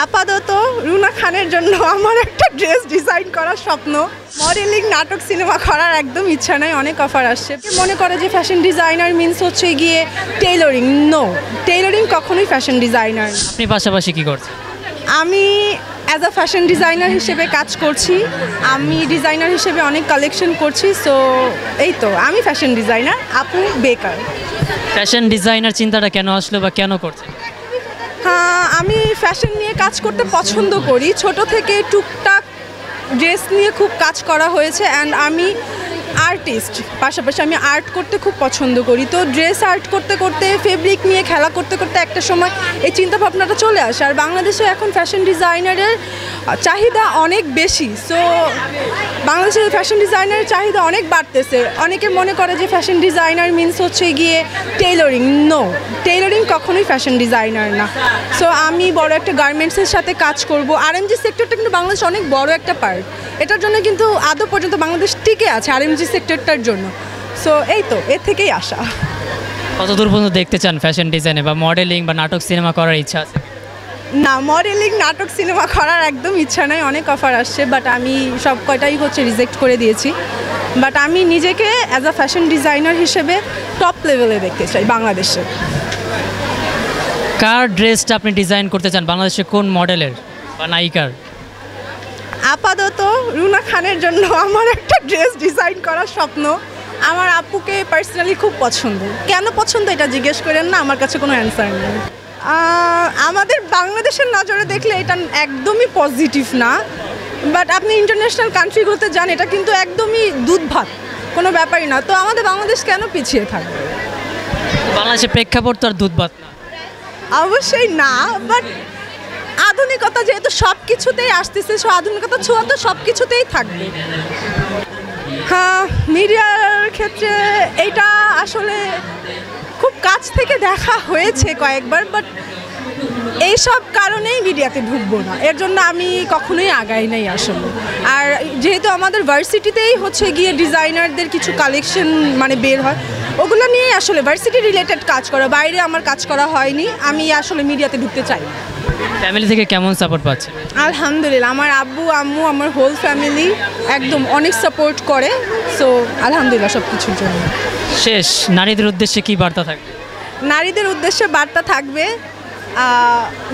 আপাতত রুনা খানের জন্য আমার একটা ড্রেস ডিজাইন করার স্বপ্ন। মডেলিং, নাটক, সিনেমা করার একদম ইচ্ছা নাই। অনেক অফার আসছে। মনে করে যে ফ্যাশন ডিজাইনার মিন্স হচ্ছে গিয়ে টেইলরিং। নো, টেইলরিং কখনোই ফ্যাশন ডিজাইনার। আপনি পাশাপাশি কি করছেন? আমি অ্যাজ আ ফ্যাশন ডিজাইনার হিসেবে কাজ করছি। আমি ডিজাইনার হিসেবে অনেক কালেকশন করছি। সো এই তো, আমি ফ্যাশন ডিজাইনার, আপু বেকার। ফ্যাশন ডিজাইনার চিন্তাটা কেন আসলো বা কেন করছেন? হ্যাঁ, আমি ফ্যাশন নিয়ে কাজ করতে পছন্দ করি। ছোট থেকে টুকটাক ড্রেস নিয়ে খুব কাজ করা হয়েছে। অ্যান্ড আমি আর্টিস্ট, পাশাপাশি আমি আর্ট করতে খুব পছন্দ করি। তো ড্রেস আর্ট করতে করতে, ফেব্রিক নিয়ে খেলা করতে করতে একটা সময় এই চিন্তাভাবনাটা চলে আসে। আর বাংলাদেশে এখন ফ্যাশন ডিজাইনারের চাহিদা অনেক বেশি। সো বাংলাদেশের ফ্যাশন ডিজাইনারের চাহিদা অনেক বাড়তেছে। অনেকে মনে করে যে ফ্যাশন ডিজাইনার মিন্স হচ্ছে গিয়ে টেইলরিং। নো, টেইলরিং কখনোই ফ্যাশন ডিজাইনার না। সো আমি বড় একটা গার্মেন্টসের সাথে কাজ করব। আরএমজি সেক্টরটা কিন্তু বাংলাদেশ অনেক বড় একটা পার্ট। এটার জন্য কিন্তু আদৌ পর্যন্ত বাংলাদেশ টিকে আছে আরএমজি সেক্টরটার জন্য। সো এই তো, এর থেকেই আসা। কতদূর পর্যন্ত দেখতে চান ফ্যাশন ডিজাইনে, বা মডেলিং বা নাটক সিনেমা করার ইচ্ছা আছে? না, মডেলিং, নাটক, সিনেমা করার একদম ইচ্ছা নাই। অনেক অফার আসছে, বাট আমি সব কয়টাই রিজেক্ট করে দিয়েছি। বাট আমি নিজেকে অ্যাজ আ ফ্যাশন ডিজাইনার হিসেবে টপ লেভেলে দেখতে চাই বাংলাদেশে। কার ড্রেসটা আপনি ডিজাইন করতে চান, বাংলাদেশে কোন মডেলের বা নায়িকার? আপাতত রুনা খানের জন্য আমার একটা ড্রেস ডিজাইন করার স্বপ্ন। আমার আপুকে পার্সোনালি খুব পছন্দ। কেন পছন্দ এটা জিজ্ঞেস করেন না, আমার কাছে কোনো অ্যান্সার নেই। আমাদের বাংলাদেশের নজরে দেখলে এটা একদমই পজিটিভ না। বাট আপনি ইন্টারন্যাশনাল কান্ট্রিগুলোতে যান, এটা কিন্তু একদমই দুধ ভাত, কোনো ব্যাপারই না। তো আমাদের বাংলাদেশ কেন পিছিয়ে থাকবে? বাংলাদেশের প্রেক্ষাপট তো আর দুধ ভাত না। অবশ্যই না, বাট আধুনিকতা যেহেতু সব কিছুতেই আসতেছে, সো আধুনিকতা ছোঁয়া তো সব কিছুতেই থাকবে। হ্যাঁ, মিডিয়ার ক্ষেত্রে এটা আসলে খুব কাছ থেকে দেখা হয়েছে কয়েকবার, বাট এইসব কারণেই মিডিয়াতে ঢুকবো না। এর জন্য আমি কখনোই আগাই নাই আসলে। আর যেহেতু আমাদের ভার্সিটিতেই হচ্ছে গিয়ে ডিজাইনারদের কিছু কালেকশন বের হয়, ওগুলো নিয়েই আসলে ভার্সিটি রিলেটেড কাজ করা, বাইরে আমার কাজ করা হয়নি। আমি আসলে মিডিয়াতে ঢুকতে চাই। ফ্যামিলি থেকে কেমন সাপোর্ট পাচ্ছেন? আলহামদুলিল্লাহ, আমার আব্বু আম্মু, আমার হোল ফ্যামিলি একদম অনেক সাপোর্ট করে। সো আলহামদুলিল্লাহ সব কিছুর জন্য। শেষ, নারীদের উদ্দেশ্যে কি বার্তা থাকবে? নারীদের উদ্দেশ্যে বার্তা থাকবে,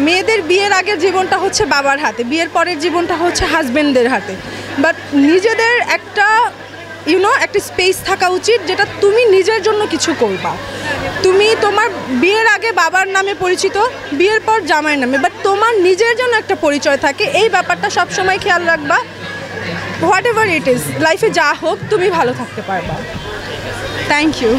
মেয়েদের বিয়ের আগের জীবনটা হচ্ছে বাবার হাতে, বিয়ের পরের জীবনটা হচ্ছে হাজব্যান্ডদের হাতে। বাট নিজেদের একটা একটা স্পেস থাকা উচিত, যেটা তুমি নিজের জন্য কিছু করবা। তুমি তোমার বিয়ের আগে বাবার নামে পরিচিত, বিয়ের পর জামাইয়ের নামে, বাট তোমার নিজের জন্য একটা পরিচয় থাকে। এই ব্যাপারটা সবসময় খেয়াল রাখবা। হোয়াট এভার ইট ইজ, লাইফে যা হোক তুমি ভালো থাকতে পারবা। Thank you.